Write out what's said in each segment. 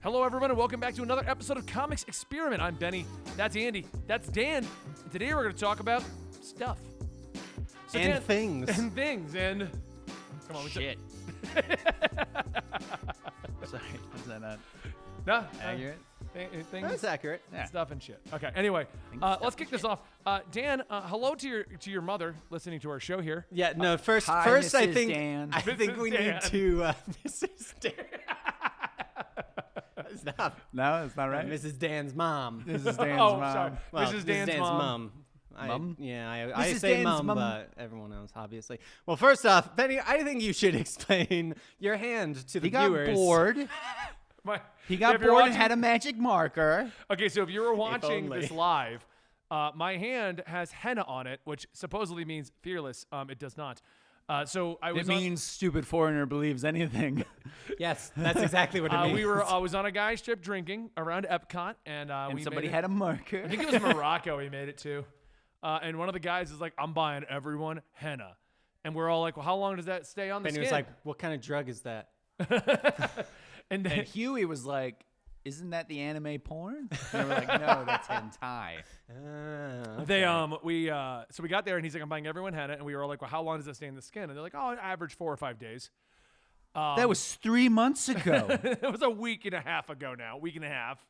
Hello, everyone, and welcome back to another episode of Comics Experiment. I'm Benny. That's Andy. That's Dan. And today we're going to talk about stuff. So and Dan, things. And things. And come on, Shit. Sorry, was that not no, accurate? Things. That's accurate. Yeah. Stuff and shit. Okay. Anyway, let's kick this off. Dan, hello to your mother listening to our show here. Yeah. No. First, Hi, I Mrs. think Dan. I think we Dan. need to Mrs. Dan. Stop. No, it's not right. Mrs. Dan's mom. Mrs. Dan's Oh, mom. sorry. Well, Mrs. Dan's mom. Mum? I Mrs. say Dan's mom, mum. but everyone else, obviously. Well, first off, Benny, I think you should explain your hand to the He got viewers. bored. He got if you're bored and watching- had a magic marker. Okay, so if you were watching only. this live, my hand has henna on it, which supposedly means fearless. It does not. So I was It means stupid foreigner believes anything. Yes, that's exactly what it means. I was on a guy's trip drinking around Epcot, and And somebody made it, had a marker. I think it was Morocco. He made it to, and one of the guys is like, "I'm buying everyone henna," and we're all like, "Well, how long does that stay on the Benny skin?" was like, "What kind of drug is that?" and then And Huey was like, "Isn't that the anime porn?" And we're like, "No, that's hentai." they so we got there, and he's like, "I'm buying everyone henna," and we were all like, "Well, how long does that stay in the skin?" And they're like, "Oh, average 4 or 5 days." That was 3 months ago. It was a week and a half ago now. Week and a half.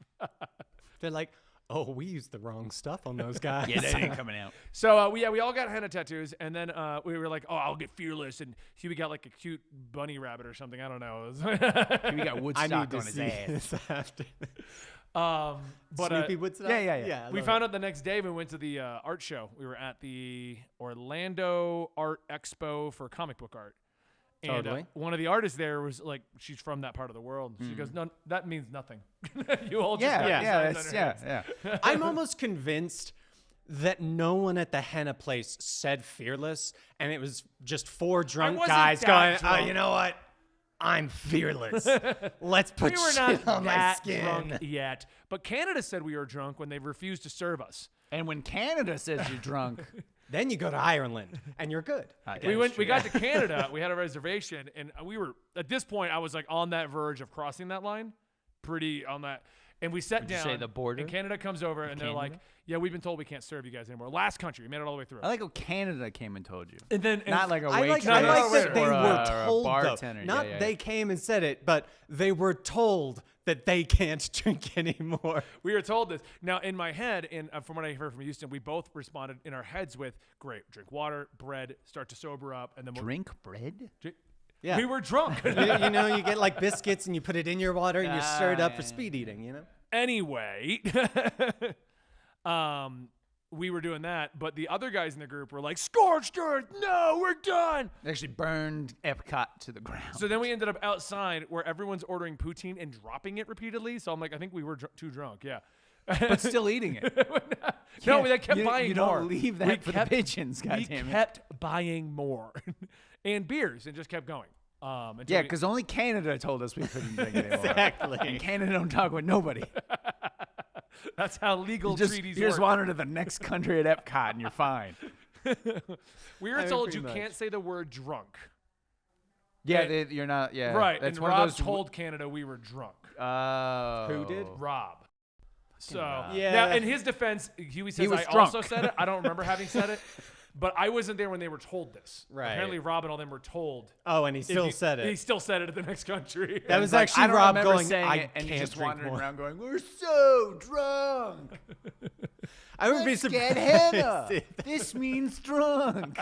They're like, "Oh, we used the wrong stuff on those guys." Yeah, that ain't coming out. So we all got henna tattoos, and then we were like, "Oh, I'll get fearless," and Huey got like a cute bunny rabbit or something. I don't know. Huey got I Woodstock need to on his see ass. this after. but Snoopy Woodstock? Yeah. we found out the next day we went to the art show. We were at the Orlando Art Expo for comic book art. And Totally. one of the artists there was like, she's from that part of the world. She goes, "No, that means nothing." You all just got designs on your hands. yeah. I'm almost convinced that no one at the henna place said fearless, and it was just 4 drunk wasn't guys that going, drunk. "Oh, you know what? I'm fearless. Let's put We were shit not on my that skin." drunk yet, but Canada said we were drunk when they refused to serve us. And when Canada says you're drunk, Then you go to Ireland, and you're good. We got to Canada. We had a reservation, and we were at this point. I was like on that verge of crossing that line, pretty on that. And we sat Would you down. say the border? And Canada comes over, and they're like, Canada? "Yeah, we've been told we can't serve you guys anymore." Last country, we made it all the way through. I like how Canada came and told you. And then Not like a I waitress like No, that they or were a told, bartender. though. Not Yeah. they came and said it, but they were told that they can't drink anymore. we were told this. Now, in my head, and from what I heard from Houston, we both responded in our heads with, "Great, drink water, bread, start to sober up, and then we'll Drink bread? Yeah. We were drunk. you know, you get like biscuits and you put it in your water and you stir it up for speed eating, you know? Anyway, we were doing that, but the other guys in the group were like, "Scorched earth, no, we're done." They actually burned Epcot to the ground. So then we ended up outside where everyone's ordering poutine and dropping it repeatedly. So I'm like, I think we were too drunk. Yeah. but still eating it. No, they kept buying you more. don't leave that We for kept- the pigeons, We goddammit. kept buying more and beers and just kept going. Until Yeah, we- because only Canada told us we couldn't drink it anymore. Exactly. And Canada don't talk with nobody. that's how legal You just treaties work. wander to the next country at Epcot and you're fine. We were I mean, told pretty you much. can't say the word drunk. Yeah, Right. you're not. Yeah, Right. That's and one Rob of those. told Canada we were drunk. Who did? Rob. So Rob. Yeah. now, in his defense, Huey says was I drunk. also said it. I don't remember having said it, but I wasn't there when they were told this. Right. Apparently, Rob and all them were told. Oh, and he still said He it. still said it at the next country. That was Like, actually I don't Rob remember going, saying "I it, and can't you just drink wandering more." around going, "We're so drunk. I would be Let's surprised. get henna. if- This means drunk.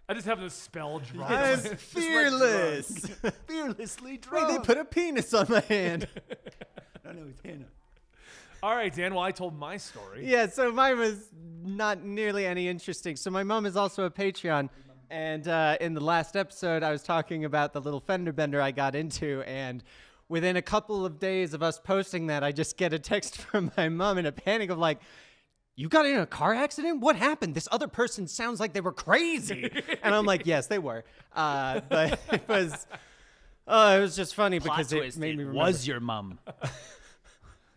I just have the spell drunk. I'm Just like fearless. Fearlessly Wait, drunk." they put a penis on my hand. No, it's henna. All right, Dan. Well, I told my story. Yeah, so mine was not nearly any interesting. So my mom is also a Patreon, and in the last episode, I was talking about the little fender bender I got into, and within a couple of days of us posting that, I just get a text from my mom in a panic of like, "You got in a car accident? What happened? This other person sounds like they were crazy." And I'm like, "Yes, they were." But it was just funny because it made me remember. was your mum.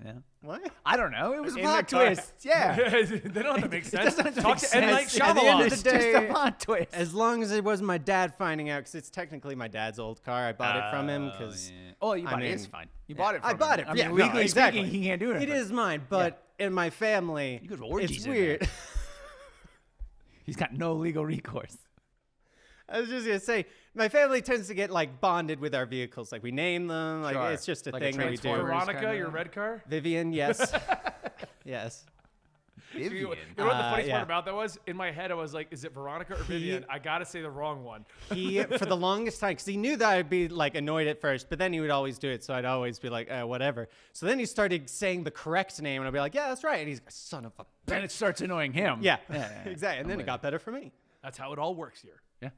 Yeah. What? I don't know. It was a In the plot car. twist. Yeah. They don't have to make sense. doesn't have to Talk make to M. Night sense. At the end of Shyamalan. the day, just a plot twist. As long as it wasn't my dad finding out, because it's technically my dad's old car. I bought it from him because You bought it. It's fine. You bought it from I bought him. it. I Yeah, mean, no, legally exactly. speaking, he can't do it. It is mine, but in my family, You go to orgies it's in weird. He's got no legal recourse. I was just gonna say, my family tends to get like bonded with our vehicles. Like we name them. Like Sure. it's just a Like a thing that we do. Transformers Veronica, kinda- your red car. Vivian, yes, yes. You Vivian. know what the funniest yeah. part about that was? In my head, I was like, "Is it Veronica or Vivian?" I gotta say the wrong one. He for the longest time, because he knew that I'd be like annoyed at first, but then he would always do it, so I'd always be like, whatever. So then he started saying the correct name, and I'd be like, yeah, that's right. And he's son of a. Then it starts annoying him. Yeah, yeah. exactly. And then it got better for me. That's how it all works here. Yeah.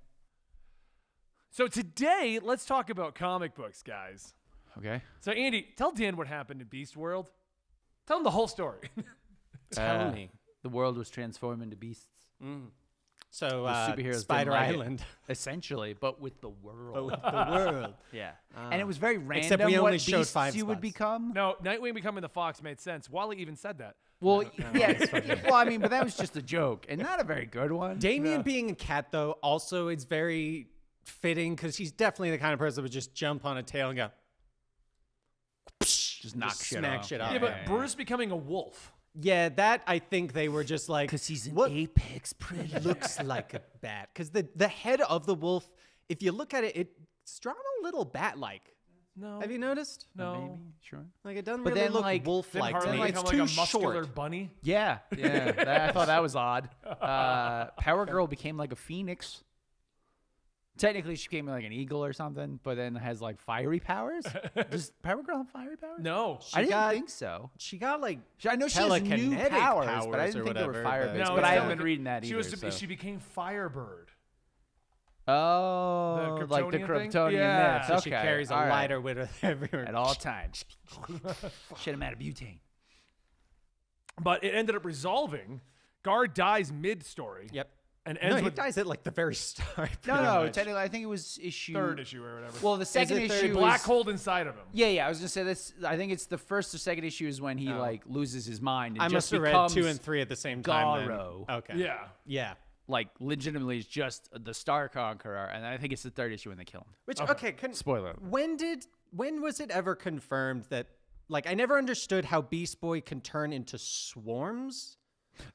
So today, let's talk about comic books, guys. Okay. So Andy, tell Dan what happened in Beast World. Tell him the whole story. Tell me. The world was transformed into beasts. So The superheroes Spider didn't like it. Island. Essentially, but with the world. But with the world. Yeah. And it was very random Except we what only showed beasts 5 you would spots. become. No, Nightwing becoming the Fox made sense. Wally even said that. Well, yeah. Well, I mean, but that was just a joke and not a very good one. Damien being a cat, though, also is very fitting because he's definitely the kind of person that would just jump on a tail and go, Just knock shit smack off. shit off. Yeah, but Bruce becoming a wolf. Yeah, that I think they were just like, Because he's an what apex predator. looks like a bat. Because the head of the wolf, if you look at it, it's drawn a little bat-like. No. Have you noticed? No. Maybe, sure. Like it doesn't But really then, look like, Then wolf-like to Harley me. become It's like too a muscular short. bunny. Yeah, I thought that was odd. Power Girl became like a phoenix. Technically, she became like an eagle or something, but then has like fiery powers. Does Power Girl have fiery powers? No. I didn't got- think so. She got like I know she has new telekinetic powers, but I powers didn't or think they were whatever, fire but- based. No, but it's I haven't like- been reading that she either. was so. she became Firebird. Oh, The like the Kryptonian thing? Kryptonian Yeah. myth. So Okay. she carries a all right. lighter with her everywhere. at all times. Shit, I'm out of butane. But it ended up resolving. Guard dies mid-story. Yep. And No, ends he with dies at like the very start. No, pretty no. much. Technically, I think it was issue third issue or whatever. Well, the second it third? issue black is, hole inside of him. Yeah. I was gonna say this. I think it's the first or second issue is when he like loses his mind. And I just must have read becomes 2 and 3 at the same time. then. Garo. Okay. Yeah. Yeah. like legitimately is just the Star Conqueror, and I think it's the third issue when they kill him. Which okay, Spoiler. when was it ever confirmed that like I never understood how Beast Boy can turn into swarms?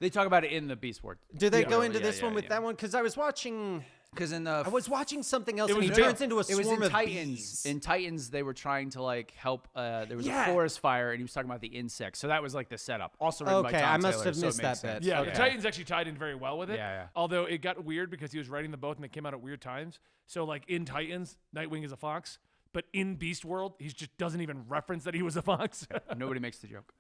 They talk about it in the Beast Wars. Do they go Yeah, into yeah, this yeah, one with yeah. that one? Because I was watching I was watching something else and he was turns big. into a It was swarm in of Titans. bees. In Titans, they were trying to like help. There was Yeah. a forest fire, and he was talking about the insects. So that was like the setup. Also written by Okay, Tom I must Taylor, have so it missed makes that sense. bit. Yeah, Okay. the Titans actually tied in very well with it. Yeah, yeah. Although it got weird because he was writing them both and they came out at weird times. So like in Titans, Nightwing is a fox, but in Beast World, he just doesn't even reference that he was a fox. Nobody makes the joke.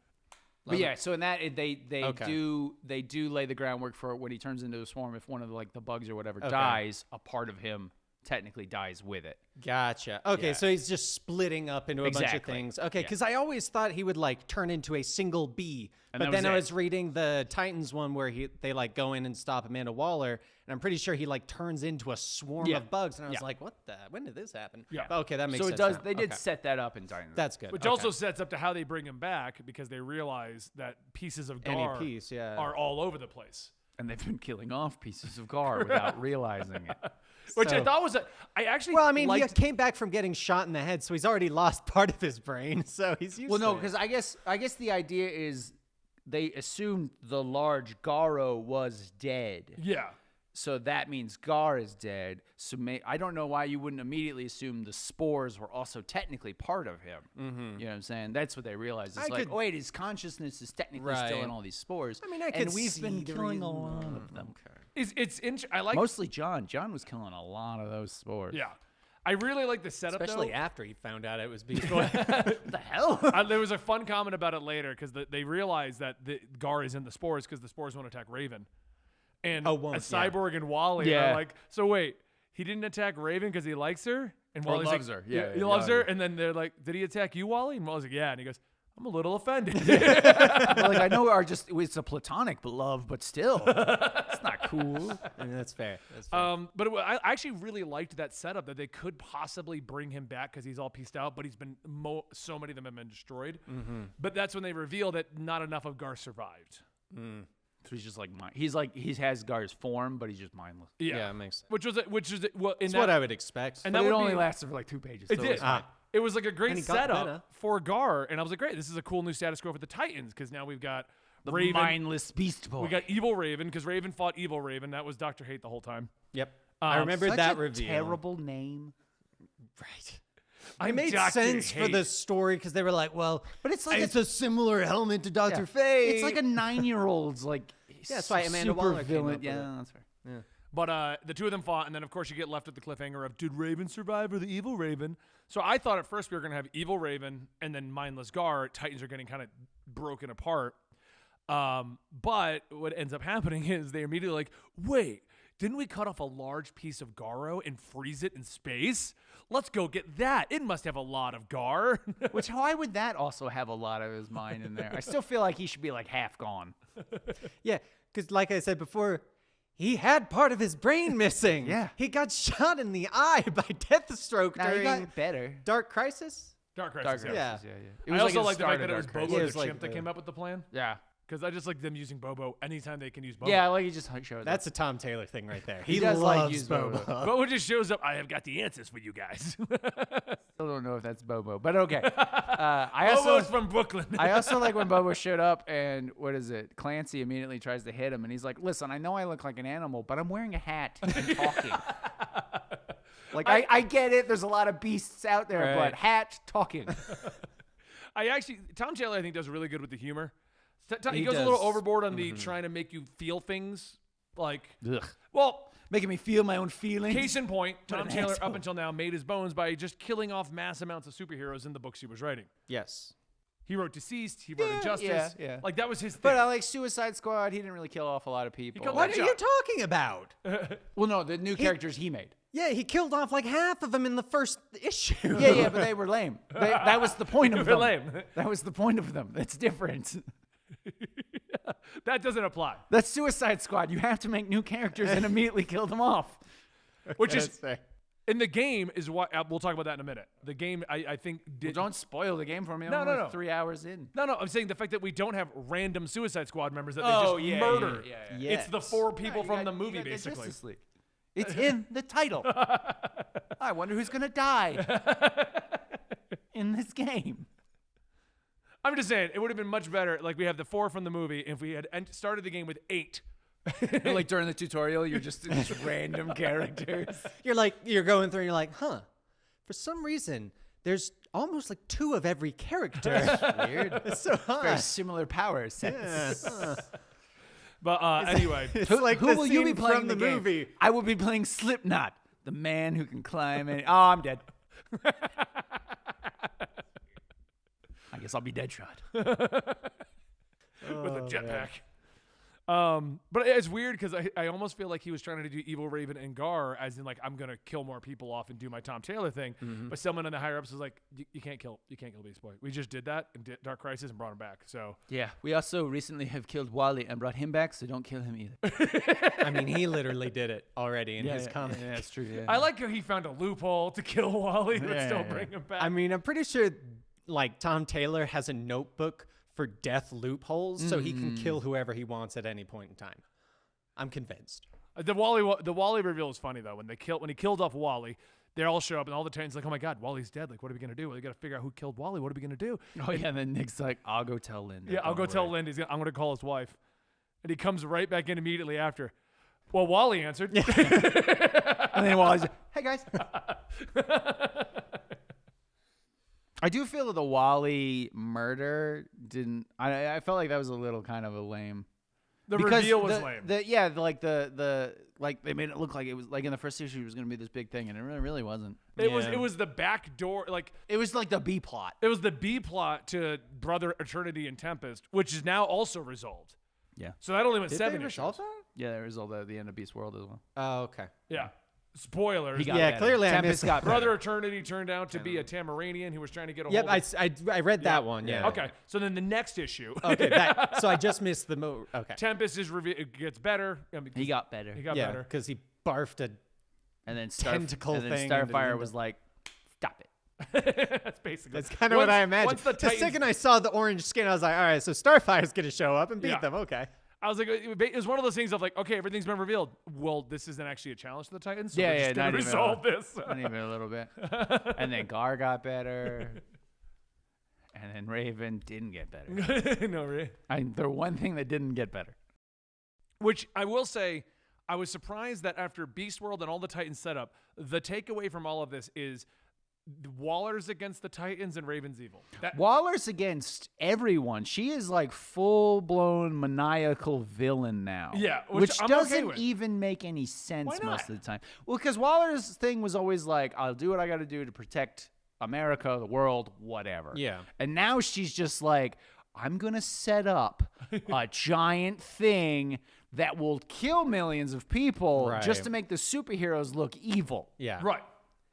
But yeah, so in that they Okay. do lay the groundwork for when he turns into a swarm. If one of the bugs or whatever dies, a part of him technically dies with it. Gotcha. Okay, Yeah. so he's just splitting up into a bunch of Exactly. things. Okay, Yeah. because I always thought he would like turn into a single bee, And but that then was I it. was reading the Titans one where they like go in and stop Amanda Waller, and I'm pretty sure he like turns into a swarm Yeah. of bugs, and I was Yeah. like, what the? When did this happen? Yeah. But okay, that makes So sense. it does. now. They did Okay. set that up in Titans. That's good. Which Okay. also sets up to how they bring him back because they realize that pieces of Any Gar piece, yeah. are all over the place. and they've been killing off pieces of Gar without realizing it. Which I So- thought was I actually Well, I mean, he liked, came back from getting shot in the head, so he's already lost part of his brain. So he's used Well, no, to it. because I guess the idea is they assumed the large Garo was dead. yeah. So that means Gar is dead. So I don't know why you wouldn't immediately assume the spores were also technically part of him. Mm-hmm. You know what I'm saying? That's what they realized. It's I like, could- oh wait, his consciousness is technically still Right. in all these spores. I mean, I and could we've see been the killing a reason. lot of them. I like Mostly John. John was killing a lot of those spores. Yeah. I really like the setup especially though. after he found out it was Beast Boy. What the hell? There was a fun comment about it later because they realized that the Gar is in the spores because the spores won't attack Raven. And won't, a yeah. Cyborg and Wally Yeah. are like, so wait, he didn't attack Raven because he likes her? And Or Wally's loves like, her. Yeah, he yeah, loves yeah. her. And then they're like, did he attack you, Wally? And Wally's like, yeah. And he goes, I'm a little offended. Well, like I know it's a platonic love, but still, it's not cool. I mean, that's fair. That's fair. I actually really liked that setup that they could possibly bring him back because he's all pieced out, but he's been so many of them have been destroyed. Mm-hmm. But that's when they reveal that not enough of Gar survived. So he's just like he has Gar's form, but he's just mindless. Yeah, it makes sense. Which was That's what I would expect. and But that it would only be, lasted for like 2 pages. It so did. was fine. It was like a And great he got setup better. for Gar, and I was like, great, this is a cool new status quo for the Titans because now we've got The Raven. mindless beast boy. We got Evil Raven because Raven fought Evil Raven. That was Dr. Hate the whole time. Yep. I remember Such that a reveal. terrible name. Right. I'm It made Dr. sense for Hate. the story because they were like, well, But it's like it's a similar helmet to Dr. Fate. It's like a 9-year-old's like. Yeah, that's why Amanda super Waller came villain. up with Yeah, it. that's fair. But the two of them fought, and then of course you get left with the cliffhanger of did Raven survive or the Evil Raven? So I thought at first we were gonna have Evil Raven and then Mindless Gar. Titans are getting kind of broken apart. But what ends up happening is they immediately like, wait, didn't we cut off a large piece of Garo and freeze it in space? Let's go get that. It must have a lot of Gar. Which why would that also have a lot of his mind in there? I still feel like he should be like half gone. Yeah, because like I said before, he had part of his brain missing. Yeah. He got shot in the eye by Deathstroke Now he during got better. Dark Crisis. Dark Crisis. Dark yeah. Crisis, yeah. I also like like the the fact start that of it was Dark Bobo Crisis. Yeah, the it's like chimp that the- came up with the plan. Yeah. Because I just like them using Bobo anytime they can use Bobo. Yeah, like he just shows That's a Tom Taylor thing right there. He does like loves use Bobo. Bobo just shows up. I have got the answers for you guys. Still don't know if that's Bobo, but okay. I also Bobo's from Brooklyn. I also like when Bobo showed up and what is it? Clancy immediately tries to hit him and he's like, "Listen, I know I look like an animal, but I'm wearing a hat and talking." Like I get it. There's a lot of beasts out there, Right. but hat talking. Tom Taylor I think does really good with the humor. He He goes a little does. overboard on the trying to make you feel things. Like, Ugh. well, Making me feel my own feelings. case in point, What Tom an Taylor asshole. up until now made his bones by just killing off mass amounts of superheroes in the books he was writing. Yes. He wrote Deceased. He wrote Yeah, Injustice. yeah. Like that was his thing. But like Suicide Squad, he didn't really kill off a lot of people. killed What Good are you job. talking about? Well, no, the new characters he made. Yeah, he killed off like half of them in the first issue. Yeah, but they were lame. That was the point of They them. were lame. That was the point of them. That's different. That doesn't apply. That's Suicide Squad. You have to make new characters and immediately kill them off. Which is That's fair. in the game is what we'll talk about that in a minute. The game I think did. Don't spoil the game for me. No, I'm no, only no. 3 hours in. No, I'm saying the fact that we don't have random Suicide Squad members that Oh, they just yeah, murder. yeah. It's the Yes. four people You from got- the you movie, got the basically. Justice League. It's in the title. I wonder who's gonna die in this game. I'm just saying it would have been much better. Like we have the four from the movie. If we had started the game with 8. And like during the tutorial, you're just random characters. You're going through and you're like, huh, for some reason, there's almost like 2 of every character. Weird. It's so Very hot. similar power sets. Yeah. Huh. But anyway, It's like Who the will you be scene playing from the the game? movie. I will be playing Slipknot, the man who can climb. Oh, I'm dead. I guess I'll be Deadshot. with a jetpack. But it's weird because I almost feel like he was trying to do Evil Raven and Gar as in like I'm gonna kill more people off and do my Tom Taylor thing. But someone in the higher ups was like, you can't kill Beast Boy. We just did that in Dark Crisis and brought him back. So Yeah, we also recently have killed Wally and brought him back, so don't kill him either. I mean, he literally did it already in his comic. Yeah, that's true. Yeah. I like how he found a loophole to kill Wally but still bring him back. I mean, I'm pretty sure like Tom Taylor has a notebook for death loopholes so he can kill whoever he wants at any point in time. I'm convinced. The Wally reveal is funny though. When he killed off Wally, they all show up and all the Titans like, oh my God, Wally's dead. Like, what are we gonna do? We gotta figure out who killed Wally. What are we gonna do? Oh yeah, and then Nick's like, I'll go tell Linda. Yeah, I'll go don't tell worry." Linda. I'm gonna call his wife, and he comes right back in immediately after. Well, Wally answered. And then Wally's like, hey guys. I do feel that the Wally murder didn't. I felt like that was a little kind of a lame. The Because reveal was the- lame. Like they made it look like it was like in the first issue it was gonna be this big thing, and it really wasn't. It was the back door. Like It was like the B plot. it was the B plot to Brother Eternity and Tempest, which is now also resolved. Yeah. So that only went Did 7 they issues. resolve that? Yeah, there was all the end of Beast World as well. Oh, okay. Yeah. Spoilers. He got Yeah, better. clearly I Tempest missed got Brother better. Eternity turned out to be a Tamaranian who was trying to get a Yep, hold of. I read that one. Yeah. Okay, so then the next issue. Okay. So I just missed the Okay. Tempest it gets better. I mean, He got better. He got Yeah, better. because he barfed a. And then tentacle and then thing into Starfire the- was like, "Stop it." That's basically. That's kind of what I imagined. Once the The Titans, second I saw the orange skin, I was like, all right, so Starfire's gonna show up and beat Yeah. them. Okay. I was like, it was one of those things of like, okay, everything's been revealed. Well, this isn't actually a challenge to the Titans. So Yeah, we're yeah, just gonna not even resolve this. Not even a little bit. And then Gar got better. And then Raven didn't get better. No, really. The one thing that didn't get better. Which I will say, I was surprised that after Beast World and all the Titans setup, the takeaway from all of this is Waller's against the Titans and Raven's evil. Waller's against everyone. She is like full-blown maniacal villain now. Yeah, which which I'm okay doesn't with. even make any sense Why most not? of the time. Well, because Waller's thing was always like, I'll do what I got to do to protect America, the world, whatever. Yeah. And now she's just like, I'm going to set up a giant thing that will kill millions of people just Right. to make the superheroes look evil. Yeah. Right.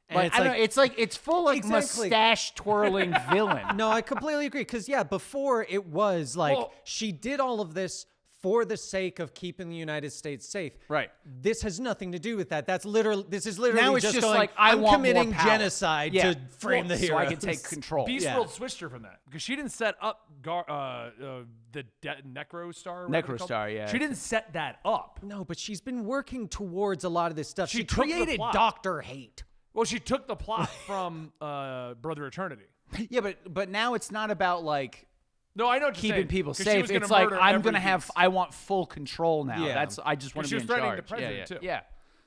And Like, it's I don't like- know, it's like it's full like Exactly. mustache twirling villain. No, I completely agree. Because before it was like Well- she did all of this for the sake of keeping the United States safe. Right. This has nothing to do with that. This is literally Now it's just going, like, I I'm want more committing power. genocide Yeah. to frame the so heroes. I can take control. Beast Yeah. World switched her from that because she didn't set up the Necro Star. whatever it's called. Necrostar, yeah. She didn't set that up. No, but she's been working towards a lot of this stuff. She She took the created plot. Dr. Hate. Well, she took the plot from Brother Eternity. Yeah, but now it's not about like No, I know what you're keeping saying, people 'cause she safe. was gonna It's like murder I'm every gonna have. beast. I want full control now. Yeah. I just want to she be was in threatening charge. the president, yeah, too. yeah.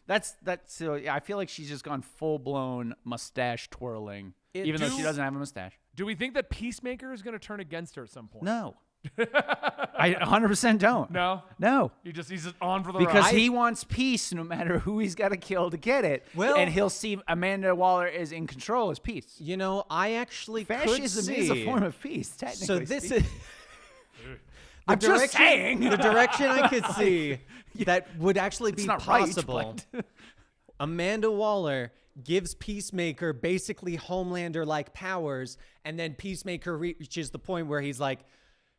That's so. Yeah, I feel like she's just gone full blown mustache twirling, even though she doesn't have a mustache. Do we think that Peacemaker is going to turn against her at some point? No, I 100% don't. No? No. He's just on for the Because ride. he wants peace no matter who he's got to kill to get it. Well- and he'll see Amanda Waller is in control as peace. You know, I actually Fascism could is see. a form of peace, technically. So this speaking. is I'm just saying. the direction I could see that would actually be not right, possible. but- Amanda Waller gives Peacemaker basically Homelander-like powers, and then Peacemaker reaches the point where he's like,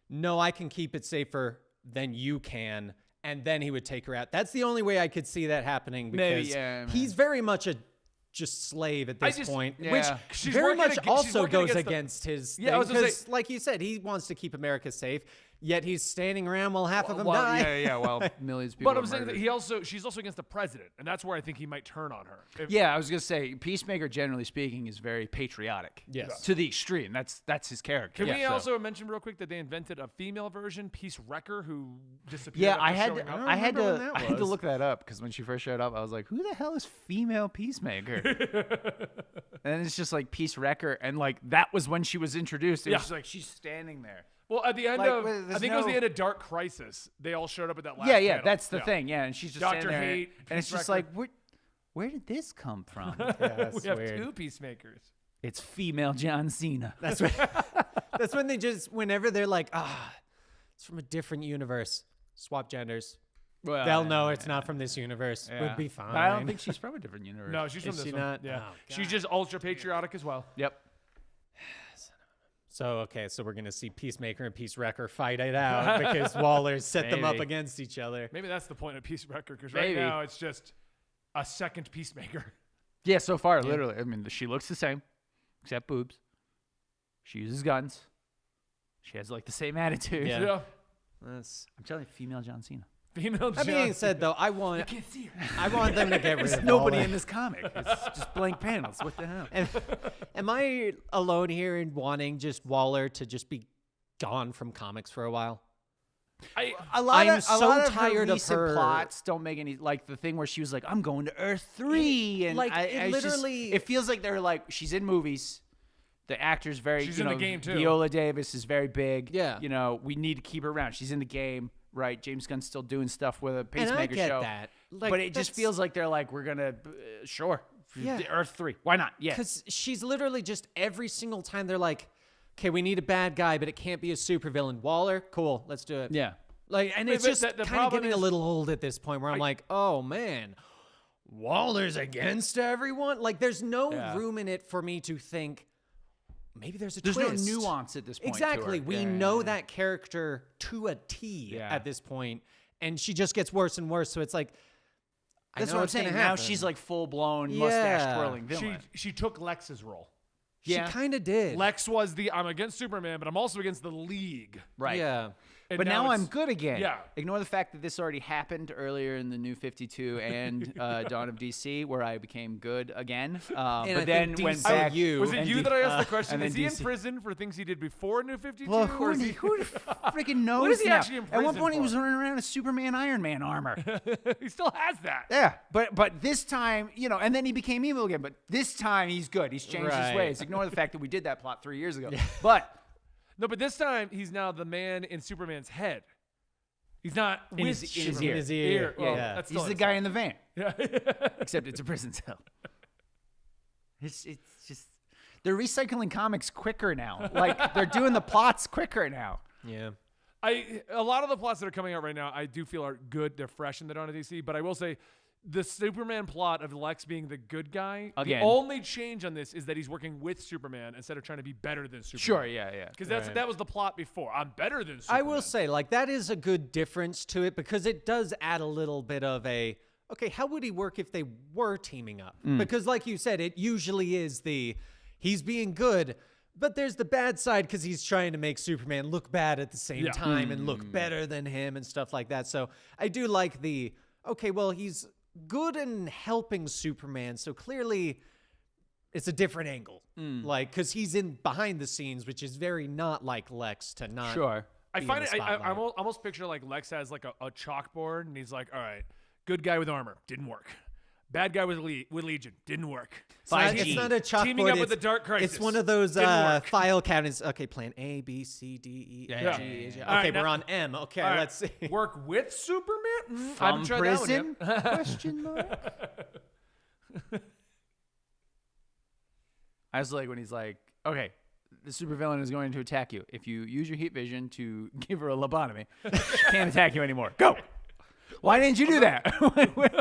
"No, I can keep it safer than you can," and then he would take her out. That's the only way I could see that happening because Maybe, yeah, he's very much a just slave at this just- point, yeah. which She's very working much she's also working goes against the- against his Yeah, I was gonna because, say- like you said, he wants to keep America safe, yet he's standing around while half of them well, die. yeah, well, millions of people. But I'm are saying that murdered. she's also against the president, and that's where I think he might turn on her. Yeah, I was gonna say Peacemaker, generally speaking, is very patriotic. Yes. to the extreme. That's his character. Can we So- also mention real quick that they invented a female version, Peace Wrecker, who disappeared? Yeah, after I had showing to, up? I had remember when to that I had to was. look that up because when she first showed up, I was like, who the hell is female Peacemaker? And it's just like Peace Wrecker, and like that was when she was introduced. It Yeah. was just like she's standing there. Well, at the end Like, of, well, I there's think it was the no- end of Dark Crisis. They all showed up at that last. Yeah, yeah, panel. that's the Yeah. thing. Yeah, and she's just Dr. standing there, Hate, and it's Peace just Wrecker. like, where did this come from? Yeah, that's we have weird. two Peacemakers. It's female John Cena. That's right. That's when they just, whenever they're like, it's from a different universe, swap genders. Well, They'll know it's not from this universe. yeah. Would be fine. But I don't think she's from a different universe. No, she's from Is this she one. not? Yeah, Oh, she's God. just ultra patriotic as well. Yep. So, okay, so we're going to see Peacemaker and Peace Wrecker fight it out because Waller set them up Maybe. against each other. Maybe that's the point of Peace Wrecker, because right Maybe. now it's just a second Peacemaker. Yeah, so far, literally. I mean, she looks the same, except boobs. She uses guns. She has like the same attitude. Yeah. Yeah, That's, I'm telling you, female John Cena. female. that being said, though, I want see her. them to get rid There's of nobody Waller. in this comic. It's just blank panels. What the hell? Am I alone here in wanting just Waller to just be gone from comics for a while? A lot I'm of, so a lot of tired her of recent her- plots don't make any, like the thing where she was like, I'm going to Earth 3. And like, I it was just- literally- it feels like they're like, she's in movies. The actor's very, She's you in the know, game, too. Viola Davis is very big. Yeah. You know, we need to keep her around. She's in the game, right? James Gunn's still doing stuff with a And Pacemaker I get show. that. Like, but it just that's- feels like they're like, we're going to, sure. Yeah. Earth 3. Why not? Yeah. Because she's literally just every single time they're like, okay, we need a bad guy, but it can't be a supervillain. Waller, cool, let's do it. Yeah. Like, and But- it's but just the kind of problem getting a is- little old at this point where I'm like, oh man, Waller's against everyone. Like, there's no Yeah. room in it for me to think maybe there's a There's twist. no nuance at this point. Exactly. To her. We Yeah, know yeah. that character to a T Yeah. at this point, and she just gets worse and worse. So it's like, That's I know what I'm it's gonna saying. Now happen. she's like full blown mustache Yeah. twirling villain. She took Lex's role. She Yeah. kind of did. Lex was the I'm against Superman, but I'm also against the League. Right. Yeah. And But now I'm it's- good again. Yeah. Ignore the fact that this already happened earlier in the New 52 and Dawn of DC, where I became good again. And I But then think went DC back. you- Was it and you D- that I asked the question? and Is then he in DC. prison for things he did before New 52? Well, or who is he- freaking knows? What is he now? actually in At one prison point, he for? was running around in Superman Iron Man armor. he still has that. Yeah, but this time, and then he became evil again. But this time, he's good. He's changed his Right. ways. Ignore the fact that we did that plot 3 years ago. But No, but this time he's now the man in Superman's head. He's not In with his- in his Superman. ear. In his ear, Well, yeah. that's he's still the guy in the van, Yeah. except it's a prison cell. It's just they're recycling comics quicker now. Like they're doing the plots quicker now. Yeah. A lot of the plots that are coming out right now, I do feel are good. They're fresh in the Dawn of DC, but I will say the Superman plot of Lex being the good guy, Again. the only change on this is that he's working with Superman instead of trying to be better than Superman. Sure, yeah. Because Right. that was the plot before. I'm better than Superman. I will say, like, that is a good difference to it because it does add a little bit of a, okay, how would he work if they were teaming up? Because, like you said, it usually is he's being good, but there's the bad side because he's trying to make Superman look bad at the same Yeah. time and look better than him and stuff like that. So I do like okay, well, he's good in helping Superman, so clearly it's a different angle. Like, because he's in behind the scenes, which is very not like Lex to not. Sure. I be in find the it. I spotlight. almost picture like Lex has like a chalkboard, and he's like, "All right, good guy with armor, didn't work. Bad guy with Legion, didn't work. It's not, 5G. it's not a chalkboard. Teaming up with it's- the Dark Crisis. It's one of those Didn't work. file cabinets. Okay, plan A, B, C, D, E, Yeah, F, yeah, G, yeah, H, yeah. I. All right, Okay, we're now- on M. Okay, All right, let's see. Work with Superman? I From haven't tried that one prison? yet. Question mark. I was like when he's like, okay, the supervillain is going to attack you. If you use your heat vision to give her a lobotomy, she can't attack you anymore. Go. Why didn't you do that?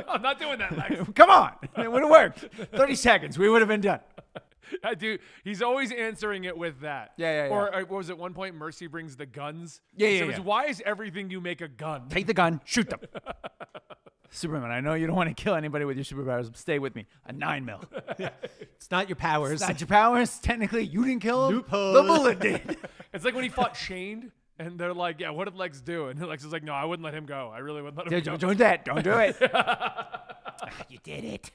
I'm not doing that, Lex. Come on. It would have worked. 30 seconds. We would have been done. I do. He's always answering it with that. Yeah. Or what was it? One point, Mercy brings the guns. Yeah. So it's, why is everything you make a gun? Take the gun. Shoot them. Superman, I know you don't want to kill anybody with your superpowers. But stay with me. A 9mm. It's not your powers. It's not your powers. Technically, you didn't kill him. Loophole. The bullet did. It's like when he fought Shane, and they're like, "Yeah, what did Lex do?" And Lex is like, "No, I wouldn't let him go. I really wouldn't let him go." Don't do that. Don't do it. You did it.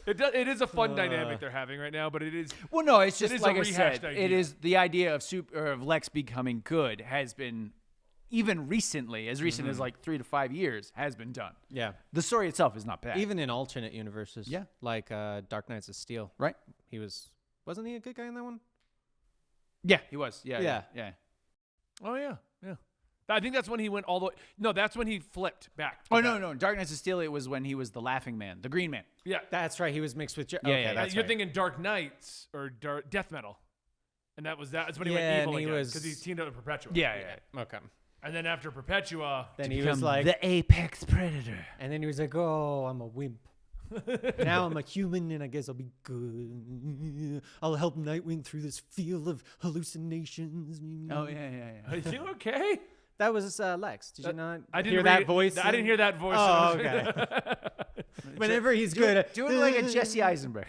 It is a fun dynamic they're having right now, but it is. Well, no, it's It just is like a I rehashed said. idea. It is the idea of Lex becoming good has been even recently, as recent as like 3 to 5 years, has been done. Yeah. The story itself is not bad. Even in alternate universes. Yeah. Like Dark Knights of Steel. right? Wasn't he a good guy in that one? Yeah, he was. Yeah. Yeah. Oh yeah. I think that's when he went all the way. No, that's when he flipped back. to Oh that. no! Dark Knights of Steel. It was when he was the Laughing Man, the Green Man. Yeah. That's right. He was mixed with. Yeah, okay, yeah, that's You're right. thinking Dark Knights or Death Metal, and that's when he Yeah, went evil and he again was- because he teamed up with Perpetua. Yeah. Okay. And then after Perpetua, Then he was Become like, the apex predator. and then he was like, "Oh, I'm a wimp. Now I'm a human, and I guess I'll be good. I'll help Nightwing through this field of hallucinations." Oh yeah. are you okay? That was Lex. Did you not I didn't hear that read- voice? I didn't hear that voice. Oh, okay. Whenever he's good, Do it like a Jesse Eisenberg.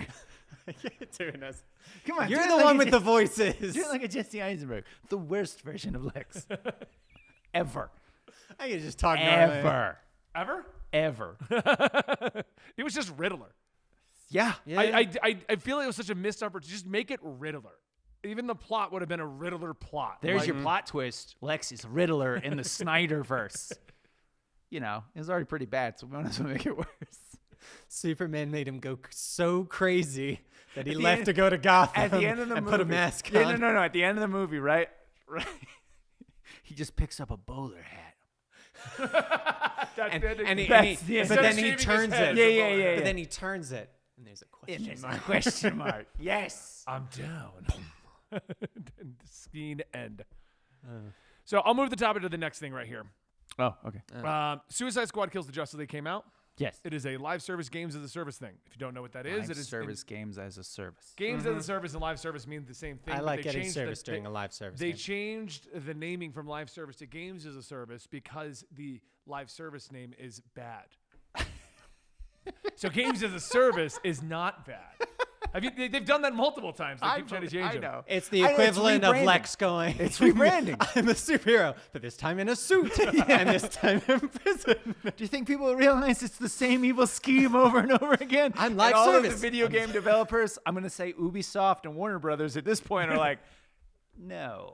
doing us. Come on, You're do it the like one a with Je- the voices. Do it like a Jesse Eisenberg, the worst version of Lex ever, I can just talk normally. Ever? ever. He was just Riddler. Yeah. Yeah. I feel like it was such a missed opportunity. Just make it Riddler. Even the plot would have been a Riddler plot. There's Like, your plot twist. Lex is Riddler in the Snyderverse. You know, it was already pretty bad, so we might as well make it worse. Superman made him go so crazy that he At the left end- to go to Gotham At the end of the and movie, put a mask yeah, on. No. At the end of the movie, right? He just picks up a bowler hat. that's And, the ending. and he, That's the but Instead then of he shaving his turns head, it. it's a Yeah. bowler. But then he turns it, and there's a question There's a mark. question mark. Yes. I'm down. Scene end. So I'll move the topic to the next thing right here. Oh, okay. Suicide Squad Kills the Justice League came out. Yes. It is a live service games as a service thing. If you don't know what that is, Live it is service games as a service. games as a service and live service mean the same thing. I but like they getting changed service during a live service. They game. changed the naming from live service to games as a service because the live service name is bad. So games as a service is not bad. They've done that multiple times. They keep trying to change it. know. It's the I know, it's equivalent of rebranding. Lex going. It's rebranding. I'm a superhero, but this time in a suit, and this time in prison. Do you think people realize it's the same evil scheme over and over again? I'm live and all service. of the video game developers, I'm going to say Ubisoft and Warner Brothers at this point are like, no.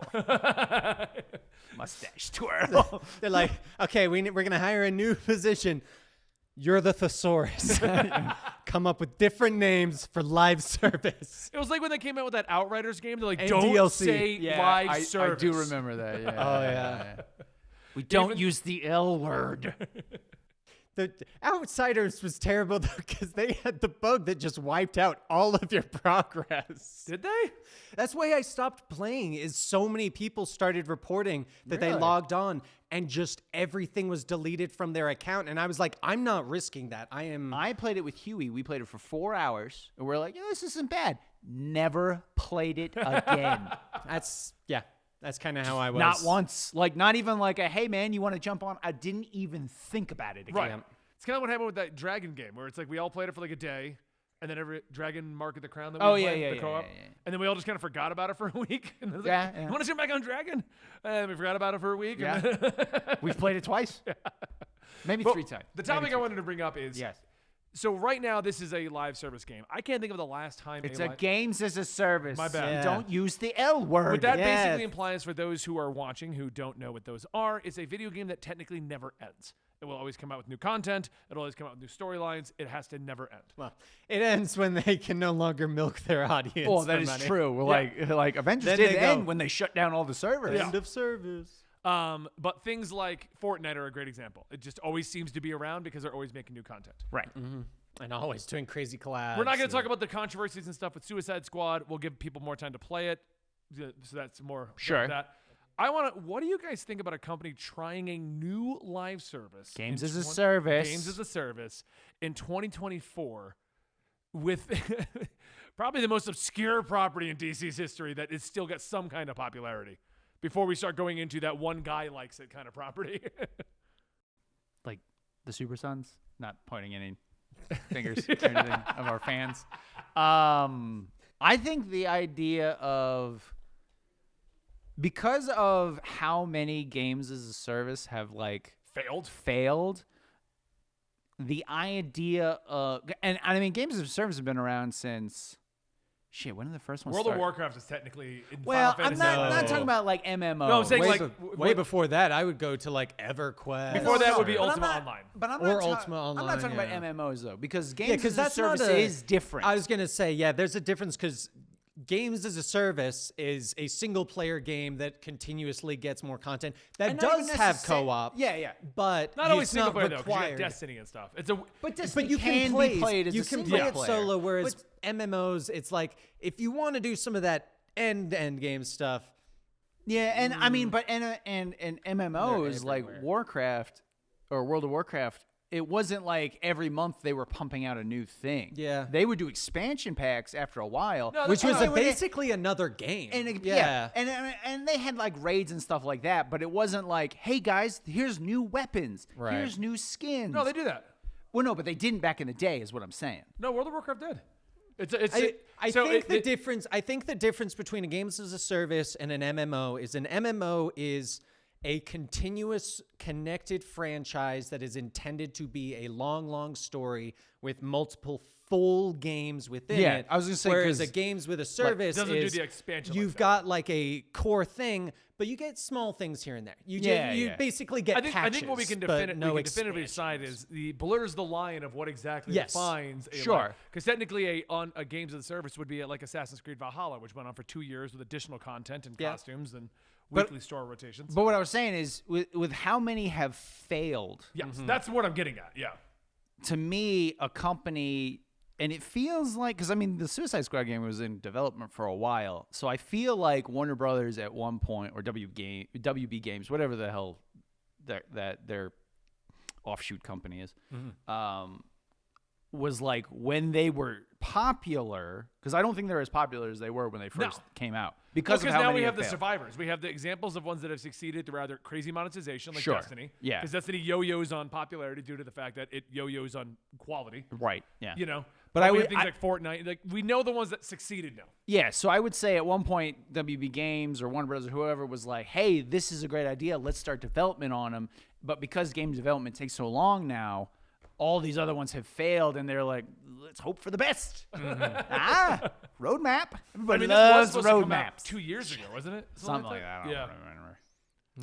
Mustache twirl. They're like, okay, we're going to hire a new position. You're the thesaurus. Come up with different names for live service. It was like when they came out with that Outriders game. They're like, And don't DLC. say live I service. do remember that. Yeah. Oh, yeah. We don't use the L word. The Outsiders was terrible, though, because they had the bug that just wiped out all of your progress. Did they? That's why I stopped playing, is so many people started reporting that they Really? logged on and just everything was deleted from their account. And I was like, I'm not risking that. I played it with Huey. We played it for 4 hours. And we're like, yeah, this isn't bad. Never played it again. That's kind of how I was. Not once. Like, not even like a, hey, man, you want to jump on? I didn't even think about it again. Right. It's kind of what happened with that Dragon game, where it's like we all played it for like a day, and then every Dragon Mark of the Crown that we were playing, the co-op, yeah. and then we all just kind of forgot about it for a week. And then it was Yeah, like, yeah. You want to jump back on Dragon? And we forgot about it for a week. Yeah. And then We've played it twice. Maybe But 3 times. The topic I wanted to bring up is, Yes. so right now this is a live service game. I can't think of the last time It's a a live... games as a service. My bad. You Yeah. don't use the L word. What that Yes. basically implies for those who are watching who don't know what those are, it's a video game that technically never ends. It will always come out with new content. It'll always come out with new storylines. It has to never end. Well, it ends when they can no longer milk their audience. Oh, that for is money. true. We're like Avengers Then did they go- end when they shut down all the servers. End of service. But things like Fortnite are a great example. It just always seems to be around because they're always making new content. Right. And always doing crazy collabs. We're not going to talk about the controversies and stuff with Suicide Squad. We'll give people more time to play it. So that's more Sure. That. What do you guys think about a company trying a new live service? Games in as a service. Games as a service in 2024 with probably the most obscure property in DC's history that is still got some kind of popularity before we start going into that one guy likes it kind of property. Like the Super Sons. Not pointing any fingers or anything of our fans. I think the idea of, because of how many games as a service have like failed, the idea of, and I mean, games as a service have been around since, shit, when did the first one World start? of Warcraft is technically in Well, Final I'm Fantasy. not talking about like MMO. No, I'm saying Way, like way before that, I would go to like EverQuest. Before that would be But I'm Ultima not- Online. But I'm Or not Ultima I'm not Online, talking yeah. about MMOs though, because Yeah, games because as a that's service not a, is different. I was gonna say, yeah, there's a difference because games as a service is a single player game that continuously gets more content that And not even does have necessar- co-op. Yeah. But Not always it's single not player though, 'cause you got required. Destiny and stuff. It's a But you can can be play played as you a can single play it player. solo, whereas MMOs, it's like if you want to do some of that end game stuff. Yeah, and I mean, but and MMOs like everywhere. Warcraft or World of Warcraft, it wasn't like every month they were pumping out a new thing. Yeah. They would do expansion packs after a while. No, Which that's was fine. basically another game. And they had like raids and stuff like that, but it wasn't like, hey guys, here's new weapons, Right. here's new skins. No, they do that. Well, no, but they didn't back in the day, is what I'm saying. No, World of Warcraft did. I think the difference between a games as a service and an MMO is an MMO is a continuous connected franchise that is intended to be a long story with multiple full games within Yeah, it. I was gonna say, whereas 'cause, a games with a service doesn't do is the expansion like you've that. got like a core thing, but you get small things here and there. You Yeah. basically get I think what we can, patches, but no definitively decide expansions. is the blurs the line of what exactly Yes. defines a Sure. Because technically a games as a service would be like Assassin's Creed Valhalla, which went on for 2 years with additional content and Yeah. costumes and weekly store rotations. But what I was saying is, with how many have failed, yes, that's what I'm getting at. Yeah. to me, a company, and it feels like, because I mean, the Suicide Squad game was in development for a while, so I feel like Warner Brothers at one point, or WB Games, whatever the hell their offshoot company is, was like when they were popular, because I don't think they're as popular as they were when they first came out. Because of how now many we have the failed. survivors. We have the examples of ones that have succeeded through either crazy monetization, like Sure. Destiny. Yeah. Because Destiny yo-yos on popularity due to the fact that it yo-yos on quality. Right. Yeah. You know, But we I would- have things like Fortnite. Like we know the ones that succeeded now. Yeah, so I would say at one point, WB Games or Warner Brothers or whoever was like, hey, this is a great idea. Let's start development on them. But because game development takes so long now, all these other ones have failed, and they're like, let's hope for the best. Roadmap. Everybody This was loves supposed to come out roadmaps. 2 years ago, wasn't it? Something like that. I don't Yeah. remember.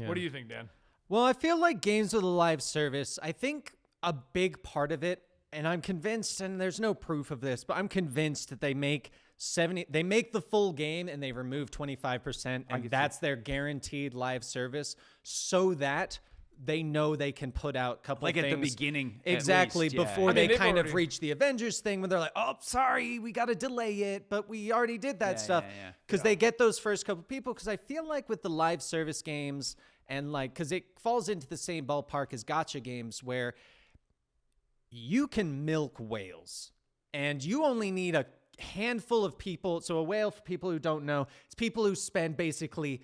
What do you think, Dan? Well, I feel like games with a live service, I think a big part of it, and I'm convinced, and there's no proof of this, but I'm convinced that they make the full game and they remove 25%, and that's their guaranteed live service so that they know they can put out a couple Like things. at the beginning. at Exactly, least, yeah. before I mean, they they've kind of already- reach the Avengers thing when they're like, oh, sorry, we got to delay it, but we already did that stuff. yeah. Because they get those first couple people. Because I feel like with the live service games, and like, because it falls into the same ballpark as gacha games where you can milk whales and you only need a handful of people. So a whale, for people who don't know, it's people who spend basically,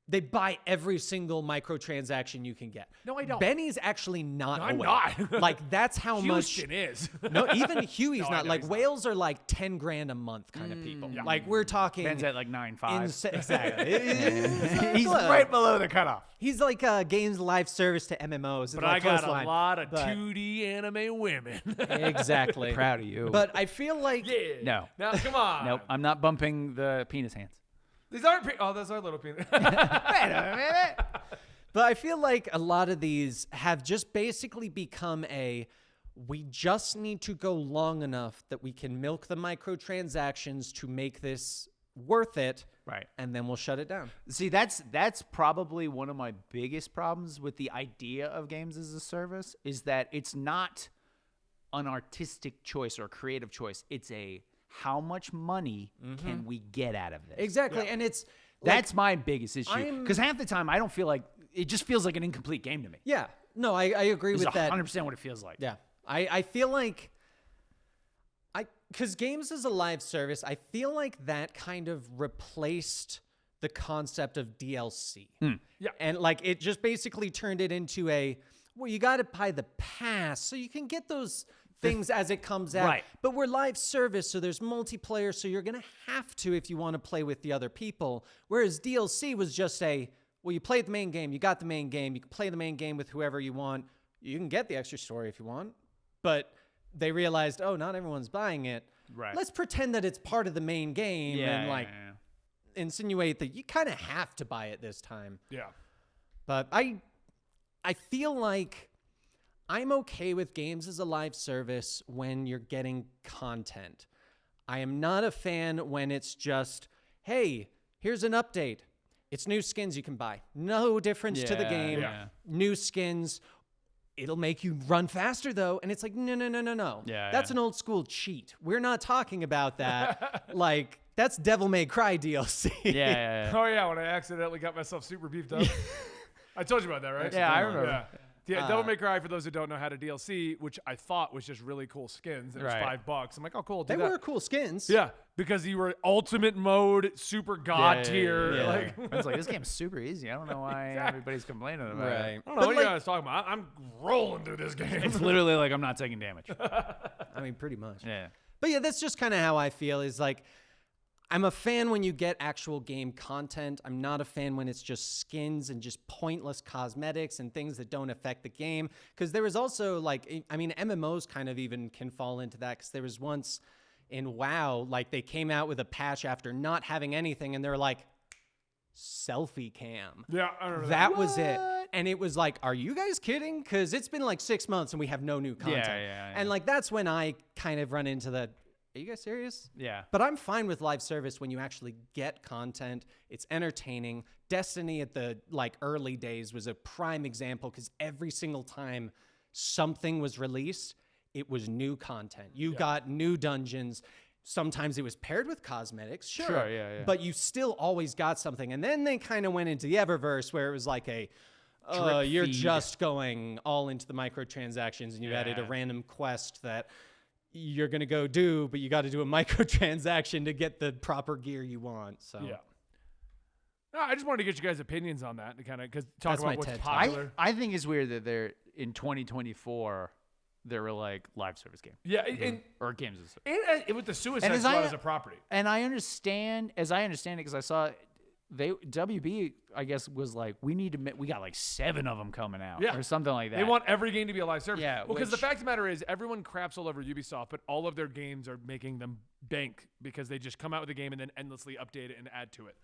they buy every single microtransaction you can get. No, I don't. Benny's actually not No, a I'm whale. not. Like, that's how Houston much. is. No, even Huey's No, I not. know Like, he's not. whales are like 10 grand a month kind of people. Yeah. Like, we're talking. Ben's at like 9.5. Exactly. He's right below the cutoff. He's like games live service to MMOs. But like I got close line. a lot of But- 2D anime women. Exactly. Proud of you. But I feel like Yeah. No. Now, come on. Nope, I'm not bumping the penis hands. These aren't. Oh, those are little penis. Wait a minute. But I feel like a lot of these have just basically become we just need to go long enough that we can milk the microtransactions to make this worth it. Right. And then we'll shut it down. See, that's probably one of my biggest problems with the idea of games as a service is that it's not an artistic choice or creative choice. It's how much money can we get out of this? Exactly. And it's That's my biggest issue. I'm- Because half the time I don't feel like it just feels like an incomplete game to me. yeah. No, I agree It's with that. 100% what it feels like. Yeah. I feel like because games as a live service, I feel like that kind of replaced the concept of DLC. Yeah. And like it just basically turned it into well, you got to buy the pass so you can get those things as it comes out. Right. But we're live service, so there's multiplayer, so you're going to have to if you want to play with the other people. Whereas DLC was just well, you played the main game, you got the main game, you can play the main game with whoever you want. You can get the extra story if you want. But they realized, oh, not everyone's buying it. Right. Let's pretend that it's part of the main game and like insinuate that you kind of have to buy it this time. Yeah. But I feel like I'm okay with games as a live service when you're getting content. I am not a fan when it's just, hey, here's an update. It's new skins you can buy. No difference to the Yeah, game. yeah. New skins. It'll make you run faster, though. And it's like, no. Yeah, That's an old school cheat. We're not talking about that. Like, that's Devil May Cry DLC. Yeah. Oh yeah, when I accidentally got myself super beefed up. I told you about that, right? Yeah, I remember. Yeah. Yeah, Devil May Cry, for those who don't know, had a DLC, which I thought was just really cool skins. It was Right. $5. I'm like, oh, cool, do They that. were cool skins. Yeah, because you were ultimate mode, super god Yeah, tier. yeah. Like, I was like, this game's super easy. I don't know why everybody's complaining about it. I don't know But what like- you guys talking about. I'm rolling through this game. It's literally like I'm not taking damage. I mean, pretty much. Yeah. But yeah, that's just kind of how I feel is like, I'm a fan when you get actual game content. I'm not a fan when it's just skins and just pointless cosmetics and things that don't affect the game. Because there was also like, I mean, MMOs kind of even can fall into that. Because there was once in WoW, like they came out with a patch after not having anything and they're like, selfie cam. Yeah, I remember That was it. And it was like, are you guys kidding? Because it's been like 6 months and we have no new content. yeah. And like, that's when I kind of run into the, are you guys serious? Yeah. But I'm fine with live service when you actually get content. It's entertaining. Destiny at the like early days was a prime example because every single time something was released, it was new content. You got new dungeons. Sometimes it was paired with cosmetics, sure. Yeah. But you still always got something. And then they kind of went into the Eververse where it was like you're feed. just going all into the microtransactions and you added a Yeah. random quest that you're going to go do, but you got to do a microtransaction to get the proper gear you want. So Yeah. No, I just wanted to get you guys' opinions on that, to kind of talk That's my about what's TED Talk. popular. I think it's weird that they're in 2024. They were like live service game Yeah, and or games as a service. with the Suicide as Squad I- as a property. And I understand it because I saw WB, I guess, was like, we got like 7 of them coming out Yeah. or something like that. They want every game to be a live service. Yeah, Because the which- fact of the matter is, everyone craps all over Ubisoft, but all of their games are making them bank because they just come out with a game and then endlessly update it and add to it.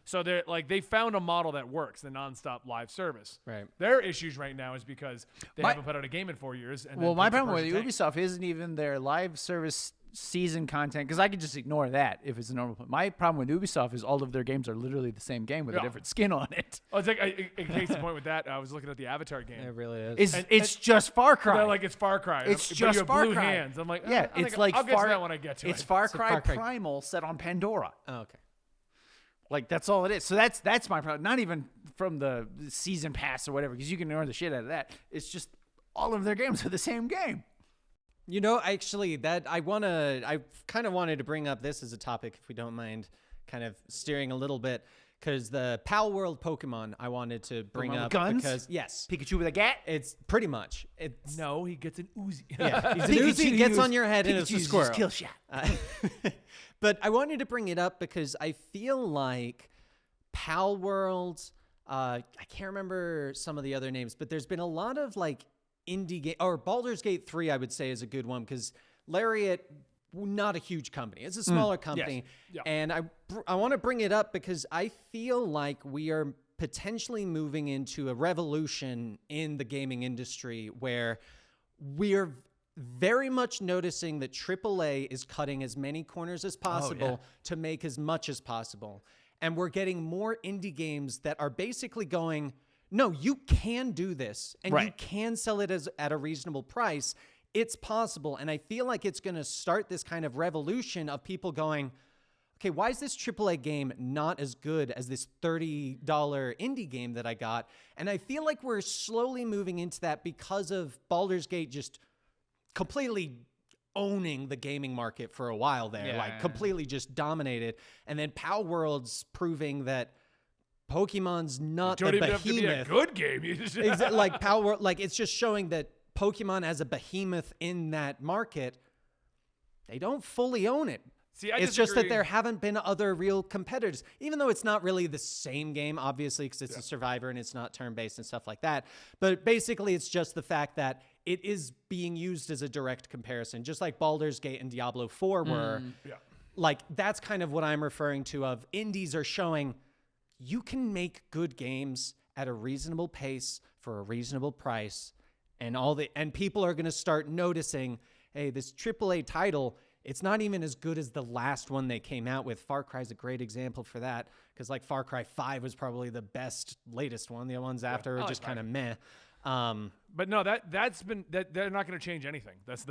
So they're like, they found a model that works, the nonstop live service. Right. Their issues right now is because they My- haven't put out a game in 4 years. And Well, then my takes a problem with person tank. Ubisoft isn't even their live service season content, because I could just ignore that if it's a normal. My problem with Ubisoft is all of their games are literally the same game with a Yeah. different skin on it. Oh, it's like, in case the point with that, I was looking at the Avatar game. it really is. It's just Far Cry. They're like, it's Far Cry. It's but just you have Far blue Cry. hands. I'm like, yeah, I it's think like I'll get Far, to that when I get to it's it. Far So Cry Far Cry- Primal set on Pandora. oh, okay. Like, that's all it is. So that's my problem. Not even from the season pass or whatever, because you can ignore the shit out of that. It's just all of their games are the same game. You know, actually, I kind of wanted to bring up this as a topic, if we don't mind kind of steering a little bit, because the Pal World Pokemon I wanted to bring one with up guns? because, yes, Pikachu with a gat? it's pretty much. It's, No, he gets an Uzi. yeah, he's an Uzi, gets on your head, and it's a Pikachu's squirrel. just kill shot. But I wanted to bring it up because I feel like Pal World, I can't remember some of the other names, but there's been a lot of like indie game, or Baldur's Gate 3, I would say, is a good one because Lariat, not a huge company. It's a smaller company. Yeah. And I want to bring it up because I feel like we are potentially moving into a revolution in the gaming industry where we're very much noticing that AAA is cutting as many corners as possible to make as much as possible. And we're getting more indie games that are basically going, no, you can do this and you Right. can sell it at a reasonable price. It's possible. And I feel like it's going to start this kind of revolution of people going, okay, why is this AAA game not as good as this $30 indie game that I got? And I feel like we're slowly moving into that because of Baldur's Gate just completely owning the gaming market for a while there, Yeah. like completely just dominated. And then Pal World's proving that Pokemon's not Don't the even have to be a behemoth. good game. You just Like Pal World, like it's just showing that Pokemon as a behemoth in that market, they don't fully own it. See, I It's just that disagree. there haven't been other real competitors, even though it's not really the same game, obviously, because it's a survivor and it's not turn-based and stuff like that. But basically, it's just the fact that it is being used as a direct comparison, just like Baldur's Gate and Diablo 4 were. Yeah. Like, that's kind of what I'm referring to of indies are showing you can make good games at a reasonable pace for a reasonable price, and people are going to start noticing, hey, this AAA title, it's not even as good as the last one they came out with. Far Cry's a great example for that, because like Far Cry 5 was probably the best latest one. The ones after I are like just 5. kind of meh. But no, that's been that they're not going to change anything. That's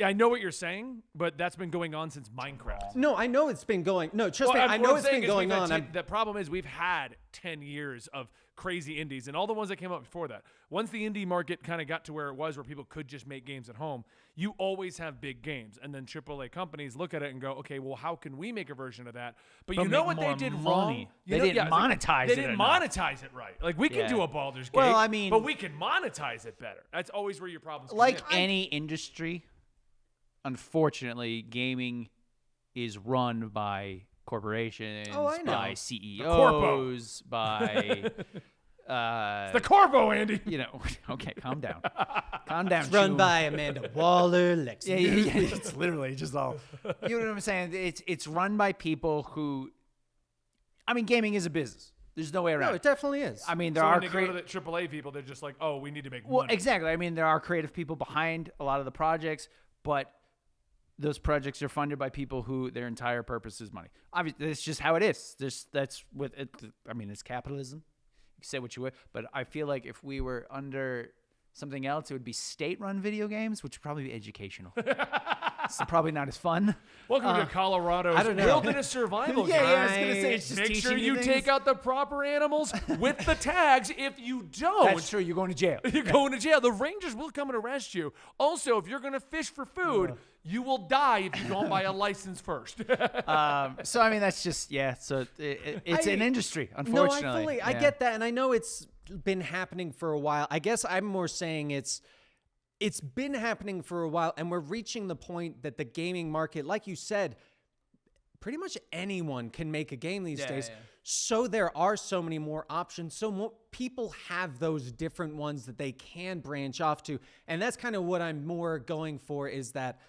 I know what you're saying, but that's been going on since Minecraft. No, I know it's been going. No, trust me, Well, I what know I'm it's saying been is going we've had on. the problem is we've had 10 years of crazy indies, and all the ones that came up before that. Once the indie market kind of got to where it was, where people could just make games at home, you always have big games, and then AAA companies look at it and go, okay, well, how can we make a version of that? But you But know make what they more did money. wrong? They didn't monetize They it didn't enough. monetize it right. Like we can Yeah. do a Baldur's Gate. Well, I mean- but we can monetize it better. That's always where your problems come Like in. any industry, unfortunately, gaming is run by corporations, Oh, I know. by The CEOs, by The Corvo, Andy. you know. Okay, calm down. Calm down. It's run Chum. by Amanda Waller, Lex. Yeah, yeah, yeah. It's literally just all. You know what I'm saying? It's run by people who. I mean, gaming is a business. There's no way around No, it definitely is. I mean, there So are when they go to the AAA people, they're just like, oh, we need to make Well, money. exactly. I mean, there are creative people behind a lot of the projects, but those projects are funded by people who their entire purpose is money. Obviously, that's just how it is. That's what it. I mean, it's capitalism. You can say what you would, but I feel like if we were under something else, it would be state-run video games, which would probably be educational. So probably not as fun. Welcome to Colorado's I don't know. wilderness survival Yeah, guide. I was gonna say, it's just Make teaching sure you things. take out the proper animals with the tags. If you don't, That's true. You're going to jail. you're going to jail. The rangers will come and arrest you. Also, if you're going to fish for food, you will die if you don't buy a license first. So I mean, that's just So it's an industry, unfortunately. No, I get that, and I know it's been happening for a while. I guess I'm more saying it's been happening for a while, and we're reaching the point that the gaming market, like you said, pretty much anyone can make a game these days. yeah. So there are so many more options. So more people have those different ones that they can branch off to. And that's kind of what I'm more going for, is that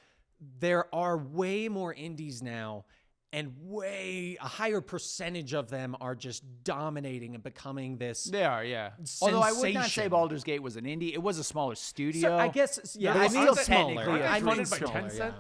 there are way more indies now, and a higher percentage of them are just dominating and becoming this. They are, yeah. Although I would not say sensation. Baldur's Gate was an indie. It was a smaller studio. So I guess, yeah, But I it's mean, still it's smaller. technically I a mean, funded it's by smaller, Tencent? yeah.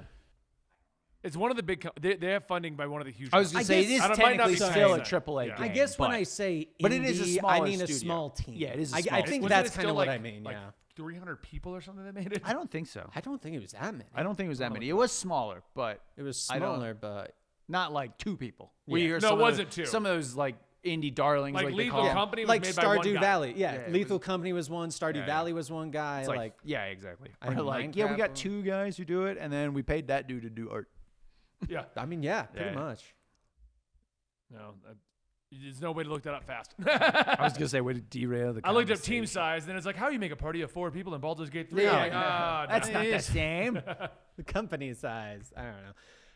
It's one of the big. They have funding by one of the huge. I was going to say, it is I don't- might not technically be still a saying that. AAA Yeah. game. I guess when but- I say indie, but it is a I smaller mean a studio. small team. Yeah, it is a I smaller think Wasn't that's it kind still of what like- I mean, like yeah. 300 people or something that made it. I don't think so. I don't think it was that many. I don't think it was that many. It was smaller, but It was I don't- smaller, but not like 2 people. Yeah. We hear No, some it of the- wasn't 2. Some of those like indie darlings, Like like they Lethal call them. Company was like made by one Stardew guy. Valley. Yeah, Yeah, it Lethal was- Company was one. Stardew Yeah, Valley was one guy. It's Like, yeah, exactly. I We're heard like, yeah, we got Minecraft 2 guys who do it, and then we paid that dude to do art. Yeah. I mean, yeah, pretty Yeah. much. No, there's no way to look that up fast. I was gonna say, way to derail the. I looked up team conversation. size, and it's like, how you make a party of 4 people in Baldur's Gate 3? Yeah. I'm like, ah, That's no. not the same. The company size. I don't know.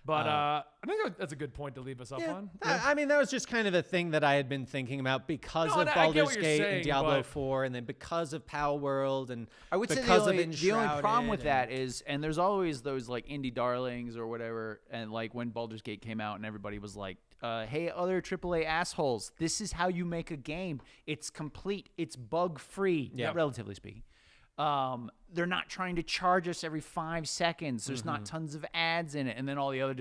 But I think that's a good point to leave us up Yeah. on. I mean, that was just kind of a thing that I had been thinking about because No, of and I get what Baldur's you're Gate saying, and Diablo but- 4, and then because of Power World, and I would say because the of only problem with Enshrouded that is, and there's always those like indie darlings or whatever, and like when Baldur's Gate came out and everybody was like, hey, other AAA assholes, this is how you make a game. It's complete. It's bug-free, Yeah. relatively speaking. They're not trying to charge us every 5 seconds. There's not tons of ads in it. And then all the other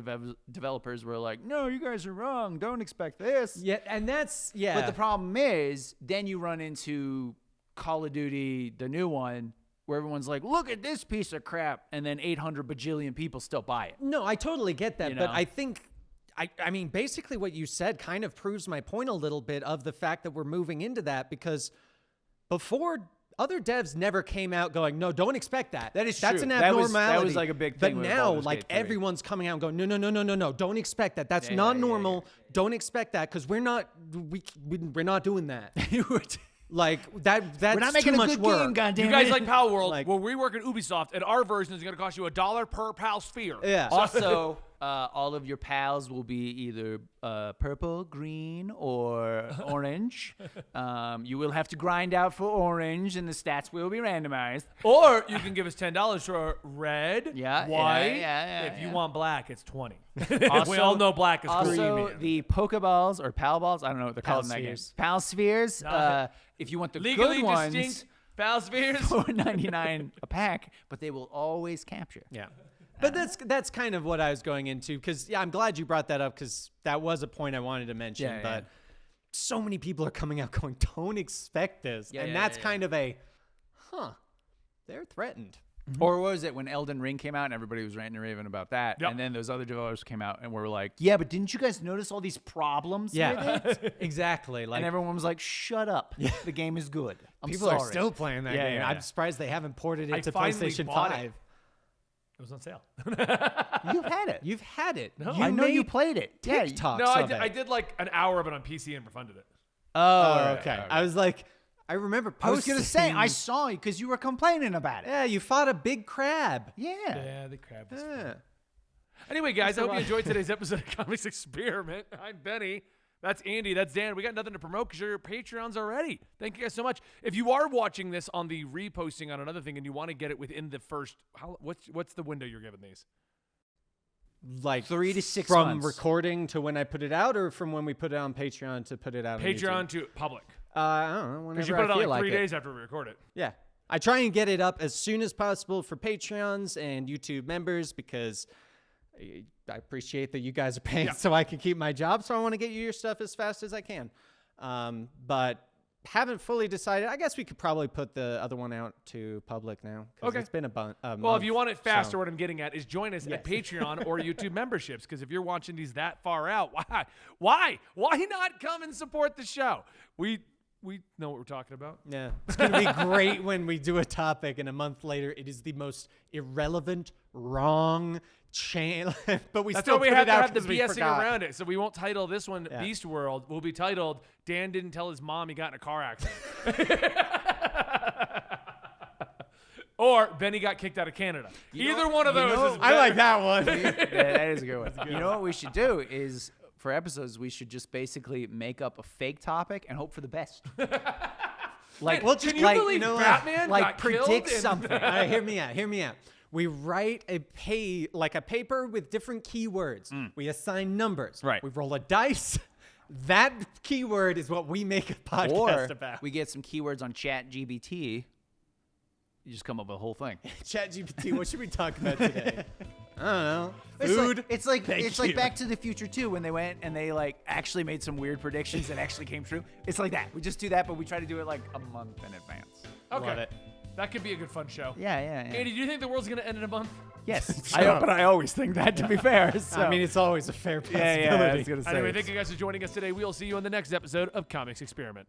developers were like, no, you guys are wrong. Don't expect this. Yeah, and that's But the problem is, then you run into Call of Duty, the new one, where everyone's like, look at this piece of crap. And then 800 bajillion people still buy it. No, I totally get that, You but know? I think I mean basically what you said kind of proves my point a little bit of the fact that we're moving into that, because before other devs never came out going, no, don't expect that. That is That's true. an That was abnormality. like a big But thing with now, Baldur's like Gate 3. everyone's coming out and going, no, don't expect that. That's Yeah, not yeah, normal. Don't expect that, because we're not doing that. Like that's We're not making too a much good work. game, goddammit. You guys like Pal World? Like- Well, we work at Ubisoft, and our version is going to cost you $1 per Pal Sphere. Yeah. Also, all of your pals will be either purple, green, or orange. You will have to grind out for orange, and the stats will be randomized. Or you can give us $10 for red, Yeah, white. yeah, if you yeah. want black, it's 20. We all know black is Also, creamy. the Pokeballs or Pal Balls, I don't know what they're called in that game. Spheres. Pal Spheres. No. If you want the Legally good ones, distinct Pal Spheres. $4.99 a pack, but they will always capture. Yeah. But that's kind of what I was going into, because I'm glad you brought that up, because that was a point I wanted to mention. Yeah, but yeah. so many people are coming out going, don't expect this. Yeah, and yeah, that's yeah, kind of they're threatened. Or what was it when Elden Ring came out and everybody was ranting and raving about that? Yep. And then those other developers came out and were like, yeah, but didn't you guys notice all these problems with it? Exactly. Like And everyone was like, shut up. The game is good. I'm people sorry. are still playing that Yeah, game. yeah, I'm yeah. surprised they haven't ported it I to finally PlayStation bought 5. it. It was on sale. You've had it. You've had it. No. I know you made played it. Yeah. TikToks No, of it. I did like an hour of it on PC and refunded it. Oh, okay. I was like, I remember posting. I was going to say, I saw you because you were complaining about it. Yeah, you fought a big crab. Yeah. Yeah, the crab was fun. Yeah. Anyway, guys, I hope you enjoyed today's episode of Comics Experiment. I'm Benny. That's Andy. That's Dan. We got nothing to promote because you're Patreons already. Thank you guys so much. If you are watching this on the reposting on another thing and you want to get it within the first, what's the window you're giving these? Like 3 to 6 from months. recording to when I put it out, or from when we put it on Patreon to put it out on Patreon YouTube? to public. I don't know. Because you Whenever put it I on feel like 3 it. days after we record it. Yeah. I try and get it up as soon as possible for Patreons and YouTube members, because I appreciate that you guys are paying Yeah. so I can keep my job. So I want to get you your stuff as fast as I can. But haven't fully decided. I guess we could probably put the other one out to public now. Okay. It's been a month. Well, if you want it faster, so- what I'm getting at is join us at Patreon or YouTube memberships. Because if you're watching these that far out, why not come and support the show? We know what we're talking about. Yeah, it's gonna be great when we do a topic and a month later it is the most irrelevant, wrong channel. But we That's still why we put have it to out have the 'cause we BSing forgot. around it. So we won't title this one Yeah. Beast World. We'll be titled Dan didn't tell his mom he got in a car accident. Or Benny got kicked out of Canada. Either one of those is I like that one. Yeah, that is a good one. You know what we should do is for episodes we should just basically make up a fake topic and hope for the best. Like, Can you believe Batman like got killed predict in- something. All right, hear me out. We write a paper with different keywords. We assign numbers. Right. We roll a dice. That keyword is what we make a podcast Or about. we get some keywords on ChatGPT. You just come up with a whole thing. ChatGPT, what should we talk about today? I don't know. Food. Thank It's like you. Back to the Future 2 when they went and they like actually made some weird predictions that actually came true. It's like that. We just do that, but we try to do it like a month in advance. Okay. Love it. That could be a good fun show. Yeah. Andy, do you think the world's going to end in a month? Yes. But I always think that, to be fair. So. I mean, it's always a fair possibility. yeah, I was gonna say Anyway, it's- thank you guys for joining us today. We'll see you on the next episode of Comics Experiment.